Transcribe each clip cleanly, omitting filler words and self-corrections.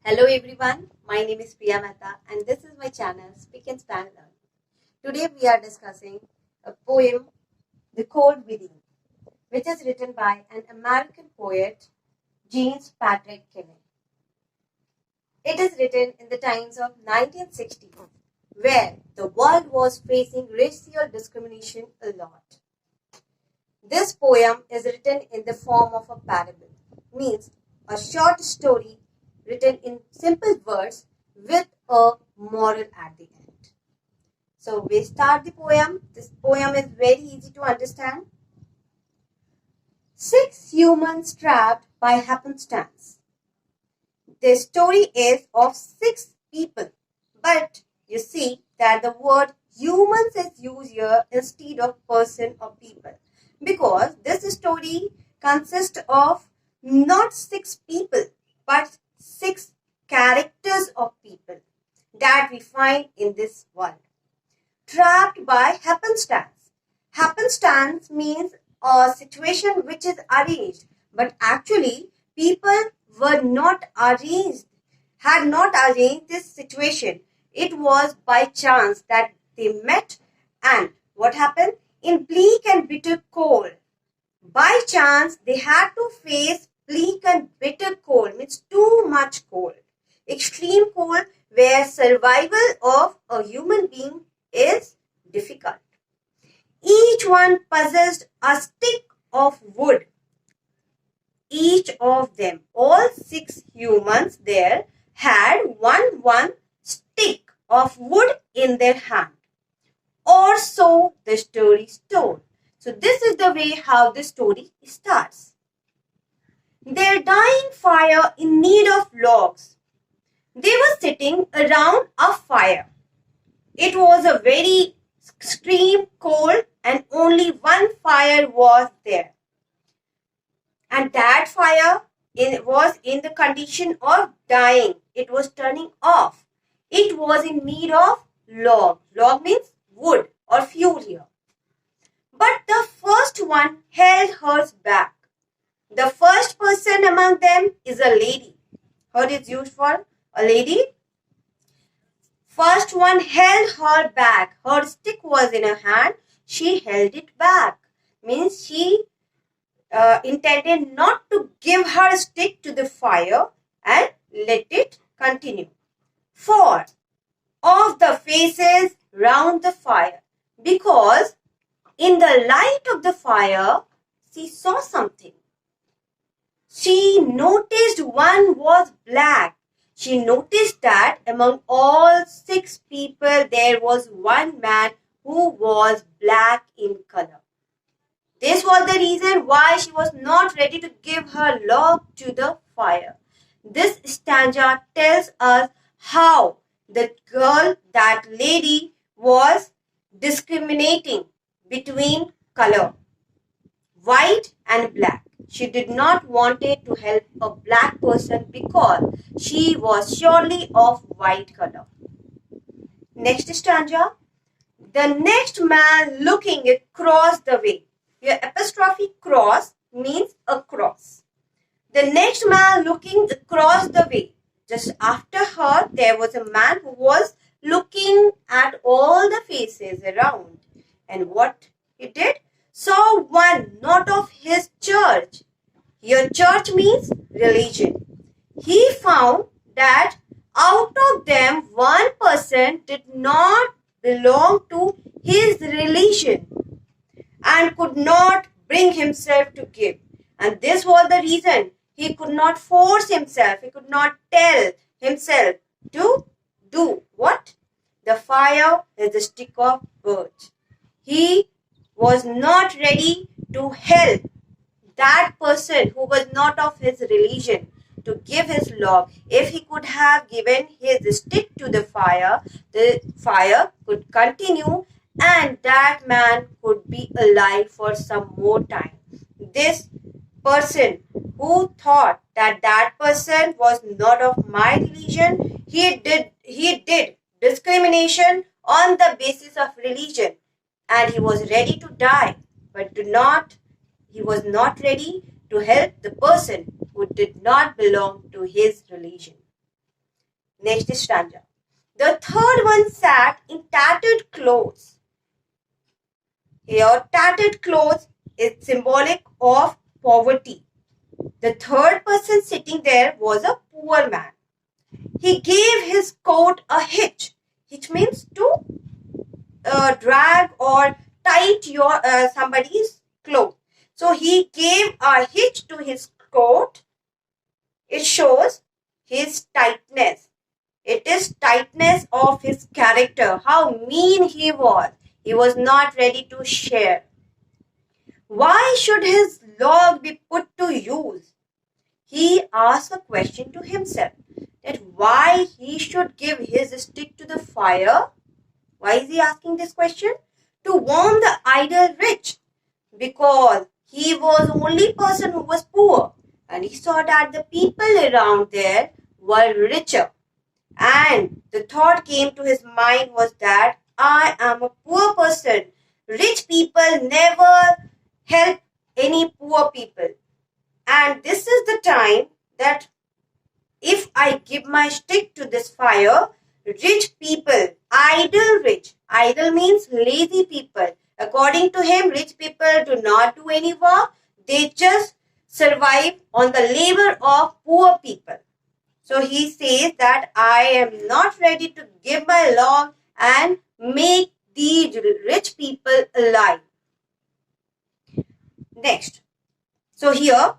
Hello everyone, my name is Priya Mehta and this is my channel Speak and Span Learn. Today we are discussing a poem, The Cold Within, which is written by an American poet, James Patrick Kelly. It is written in the times of 1960s, where the world was facing racial discrimination a lot. This poem is written in the form of a parable, means a short story written in simple words with a moral at the end. So we start the poem. This poem is very easy to understand. 6 humans trapped by happenstance. The story is of 6 people, but you see that the word humans is used here instead of person or people, because this story consists of not 6 people but 6 characters of people that we find in this world. Trapped by happenstance. Happenstance means a situation which is arranged, but actually people were not arranged, had not arranged this situation. It was by chance that they met, and what happened? In bleak and bitter cold, by chance they had to face bleak and bitter cold, means too much cold, extreme cold, where survival of a human being is difficult. Each one possessed a stick of wood. Each of them, all 6 humans there, had one stick of wood in their hand. Or so the story is told. So this is the way how the story starts. Their dying fire in need of logs. They were sitting around a fire. It was a very extreme cold and only one fire was there. And that fire was in the condition of dying. It was turning off. It was in need of log. Log means wood or fuel here. But the first one held hers back. The first person among them is a lady. Her is used for a lady. First one held her back. Her stick was in her hand. She held it back. Means she intended not to give her stick to the fire and let it continue. 4 of the faces round the fire, because in the light of the fire she saw something. She noticed one was black. She noticed that among all 6 people there was one man who was black in color. This was the reason why she was not ready to give her log to the fire. This stanza tells us how the girl, that lady, was discriminating between color, white and black. She did not want to help a black person because she was surely of white color. Next stanza. The next man looking across the way. Your apostrophe cross means across. The next man looking across the way. Just after her, there was a man who was looking at all the faces around. And what he did? Saw one not of his church. Here church means religion. He found that out of them, one person did not belong to his religion and could not bring himself to give. And this was the reason he could not force himself, he could not tell himself to do what? The fire is the stick of birch. He was not ready to help that person who was not of his religion to give his log. If he could have given his stick to the fire could continue and that man could be alive for some more time. This person who thought that that person was not of my religion, he did discrimination on the basis of religion, and he was ready to die, but he was not ready to help the person who did not belong to his religion. Next stanza. The third one sat in tattered clothes. Here, tattered clothes is symbolic of poverty. The third person sitting there was a poor man. He gave his coat a hitch. Hitch means to drag or tight your somebody's clothes. So he gave a hitch to his coat. It shows his tightness. It is tightness of his character, how mean he was. He was not ready to share. Why should his log be put to use? He asked a question to himself, that why he should give his stick to the fire. Why is he asking this question? To warm the idle rich, because he was the only person who was poor, and he saw that the people around there were richer. And the thought came to his mind was that I am a poor person. Rich people never help any poor people. And this is the time that if I give my stick to this fire, rich people, idle means lazy people. According to him, rich people do not do any work. They just survive on the labor of poor people. So he says that I am not ready to give my log and make these rich people alive. Next. So here,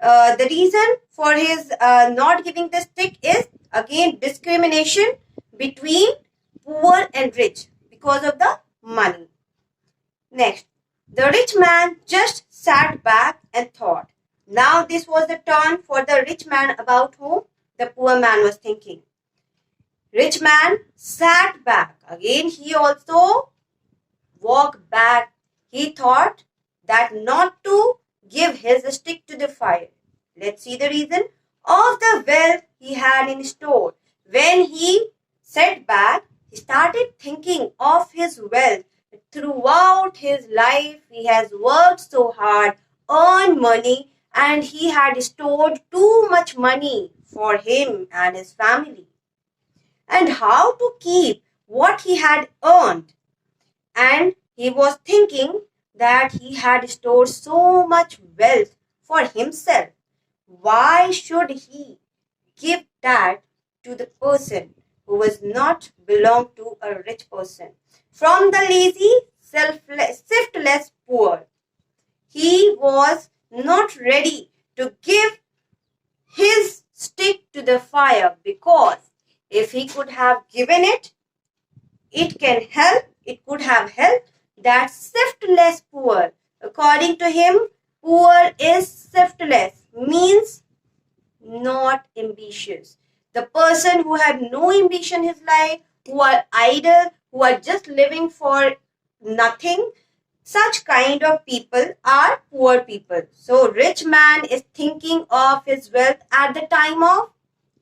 the reason for his not giving the stick is again discrimination between poor and rich because of the money. Next, the rich man just sat back and thought. Now this was the turn for the rich man about whom the poor man was thinking. Rich man sat back. Again, he also walked back. He thought that not to give his stick to the fire. Let's see the reason. Of the wealth he had in store. When he sat back, he started thinking of his wealth. Throughout his life, he has worked so hard, earned money, and he had stored too much money for him and his family. And how to keep what he had earned. And he was thinking that he had stored so much wealth for himself. Why should he give that to the person who was not belong to a rich person? From the lazy, shiftless poor. He was not ready to give his stick to the fire, because if he could have given it, it could have helped that shiftless poor. According to him, poor is shiftless, means not ambitious. The person who had no ambition in his life, who are idle, who are just living for nothing, such kind of people are poor people. So rich man is thinking of his wealth at the time of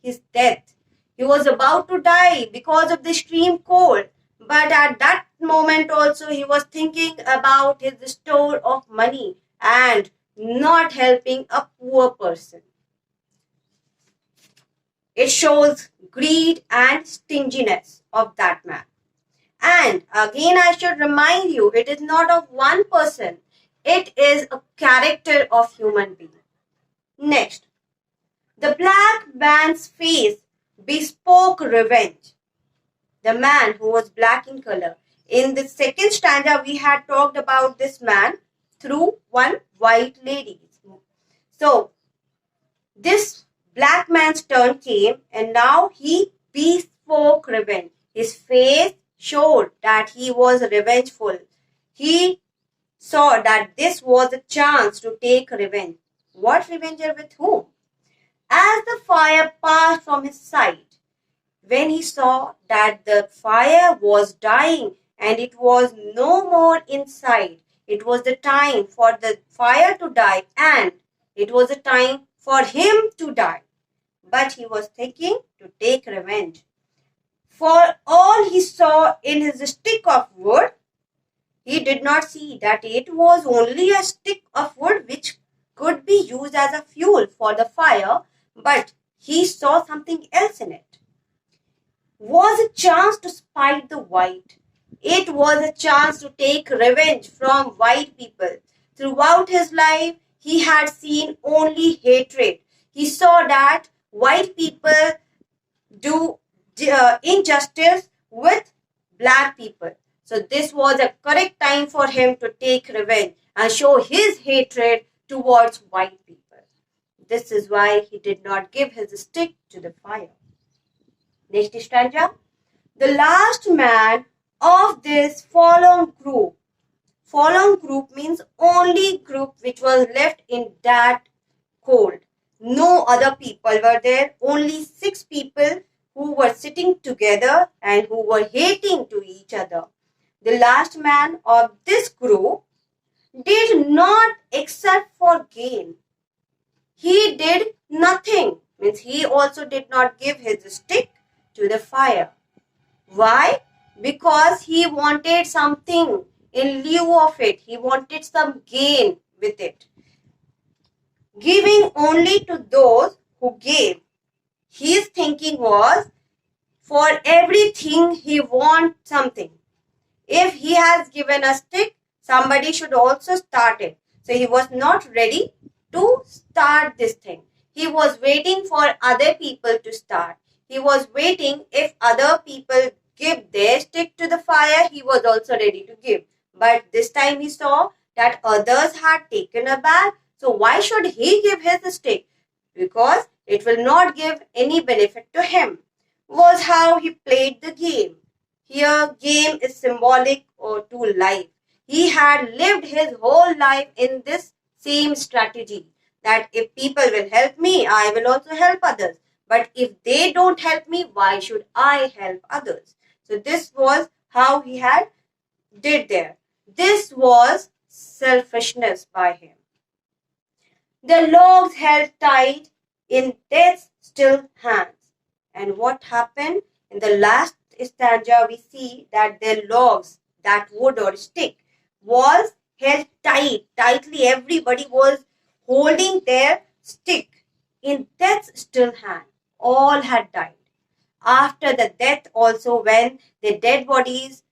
his death. He was about to die because of the extreme cold. But at that moment also he was thinking about his store of money and not helping a poor person. It shows greed and stinginess of that man. And again I should remind you, it is not of one person. It is a character of human being. Next, the black man's face bespoke revenge. The man who was black in color. In the second stanza, we had talked about this man through one white lady. So, this black man's turn came and now he bespoke revenge. His face showed that he was revengeful. He saw that this was a chance to take revenge. What revenge with whom? As the fire passed from his sight, when he saw that the fire was dying and it was no more inside, it was the time for the fire to die and it was the time for him to die. But he was thinking to take revenge. For all he saw in his stick of wood, he did not see that it was only a stick of wood which could be used as a fuel for the fire, but he saw something else in it. was a chance to spite the white. It was a chance to take revenge from white people. Throughout his life, he had seen only hatred. He saw that white people do injustice with black people. So this was a correct time for him to take revenge and show his hatred towards white people. This is why he did not give his stick to the fire. Next stanza. The last man of this fallen group. Fallen group means only group which was left in that cold. No other people were there. Only 6 people who were sitting together and who were hating to each other. The last man of this group did not accept for gain. He did nothing. Means he also did not give his stick to the fire. Why? Because he wanted something in lieu of it. He wanted some gain with it. Giving only to those who gave. His thinking was, for everything he wants something. If he has given a stick, somebody should also start it. So he was not ready to start this thing. He was waiting for other people to start. He was waiting if other people give their stick to the fire, he was also ready to give. But this time he saw that others had taken a bath. So why should he give his stick? Because it will not give any benefit to him. Was how he played the game. Here, game is symbolic to life. He had lived his whole life in this same strategy that if people will help me, I will also help others. But if they don't help me, why should I help others? So this was how he had did there. This was selfishness by him. The logs held tight in death's still hands. And what happened? In the last stanza, we see that their logs, that wood or stick, was held tightly. Everybody was holding their stick in death's still hand. All had died. After the death also, when the dead bodies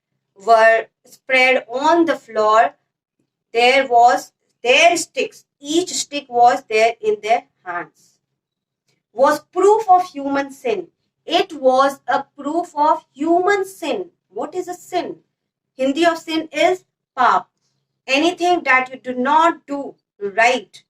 were spread on the floor, there was their sticks. Each stick was there in their hands. Was proof of human sin. It was a proof of human sin. What is a sin? Hindi of sin is paap. Anything that you do not do right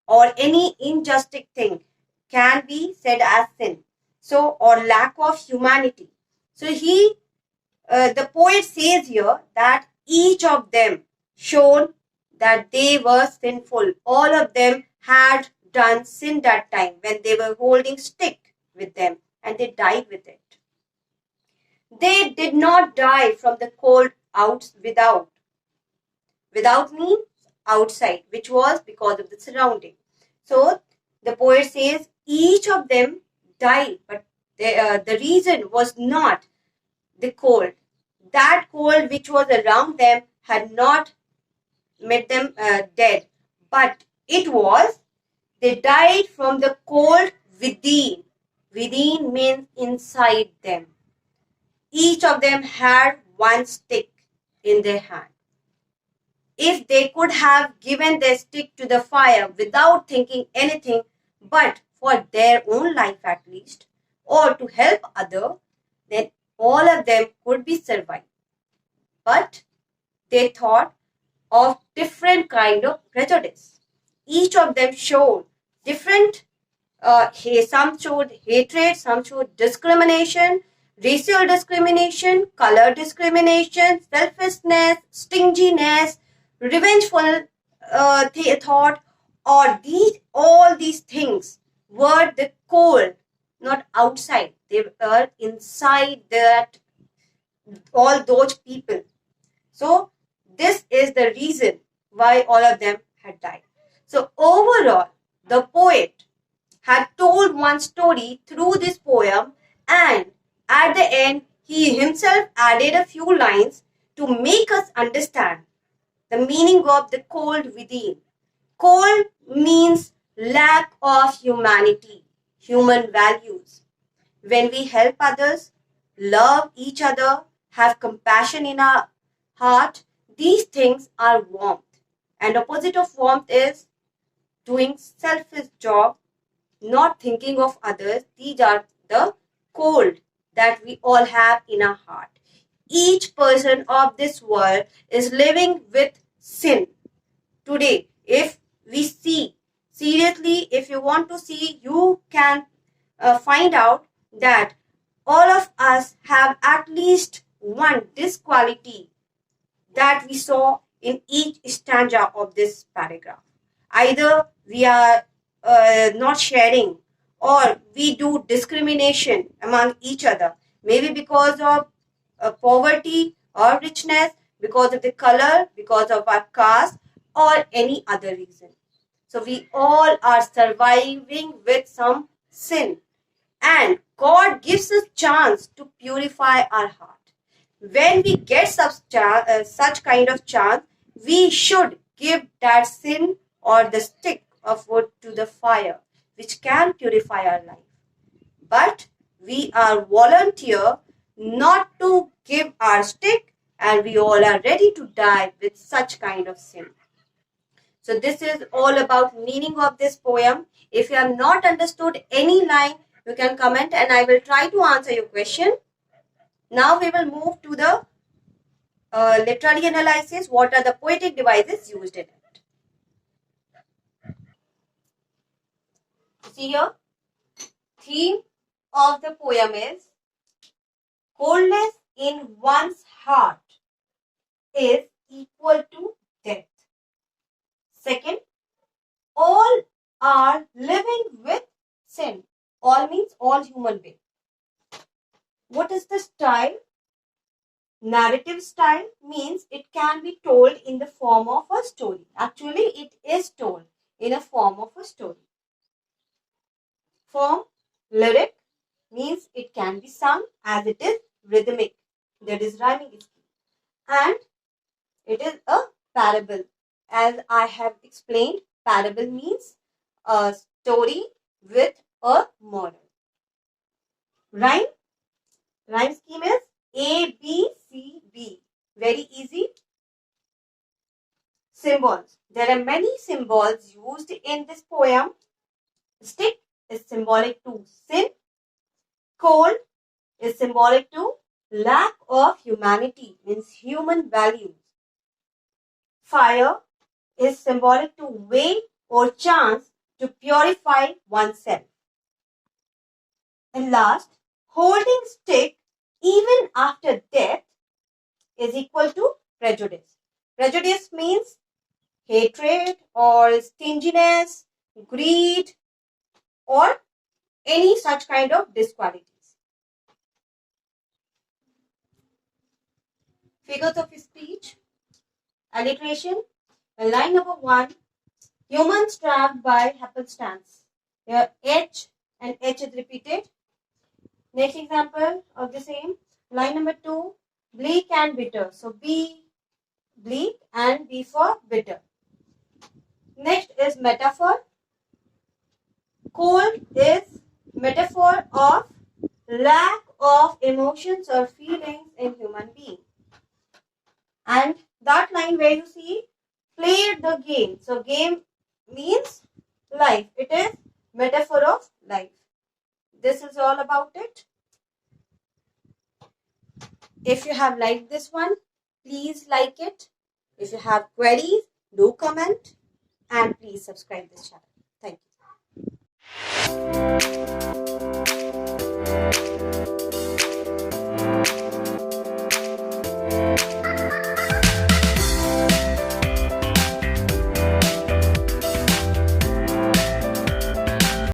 or any injustice thing can be said as sin. So, or lack of humanity. So the poet says here that each of them shown that they were sinful. All of them had done sin that time when they were holding stick with them and they died with it. They did not die from the cold out without. Without means outside, which was because of the surrounding. So the poet says each of them died, but the reason was not the cold. That cold which was around them had not made them dead, but it was they died from the cold within. Within means inside them. Each of them had one stick in their hand. If they could have given their stick to the fire without thinking anything but for their own life at least, or to help others, then all of them could be survived. But they thought of different kind of prejudice. Each of them showed different, some showed hatred, some showed discrimination, racial discrimination, color discrimination, selfishness, stinginess, revengeful thought, or all these things were the cold, not outside. They were inside that all those people. So this is the reason why all of them had died. So overall, the poet had told one story through this poem, and at the end, he himself added a few lines to make us understand the meaning of the cold within. Cold means lack of humanity, human values. When we help others, love each other, have compassion in our heart. These things are warmth. And opposite of warmth is doing selfish job, not thinking of others. These are the cold that we all have in our heart. Each person of this world is living with sin. Today, if we see, seriously, if you want to see, you can find out that all of us have at least one disquality that we saw in each stanza of this paragraph. Either we are not sharing, or we do discrimination among each other, maybe because of poverty or richness, because of the color, because of our caste, or any other reason. So we all are surviving with some sin, and God gives us chance to purify our heart. When we get such kind of chance, we should give that sin or the stick of wood to the fire, which can purify our life. But we are volunteer not to give our stick, and we all are ready to die with such kind of sin. So this is all about meaning of this poem. If you have not understood any line, you can comment and I will try to answer your question. Now we will move to the literary analysis. What are the poetic devices used in it? See here, theme of the poem is coldness in one's heart is equal to death. Second, all are living with sin. All means all human beings. What is the style? Narrative style means it can be told in the form of a story. Actually, it is told in a form of a story. Form, lyric, means it can be sung as it is rhythmic. That is rhyming scheme. And it is a parable. As I have explained, parable means a story with a moral. Rhyme. Rhyme scheme is A, B, C, B. Very easy. Symbols. There are many symbols used in this poem. Stick is symbolic to sin. Cold is symbolic to lack of humanity, means human values. Fire is symbolic to way or chance to purify oneself. And last, holding stick even after death is equal to prejudice. Prejudice means hatred or stinginess, greed, or any such kind of disqualities. Figures of speech, alliteration. Line number 1, humans trapped by happenstance. Here H and H is repeated. Next example of the same. Line number 2, bleak and bitter. So B, bleak, and B for bitter. Next is metaphor. Cold is metaphor of lack of emotions or feelings in human being. And that line where you see played the game. So game means life. It is metaphor of life. This is all about it. If you have liked this one, please like it. If you have queries, do comment and please subscribe this channel. Thank you.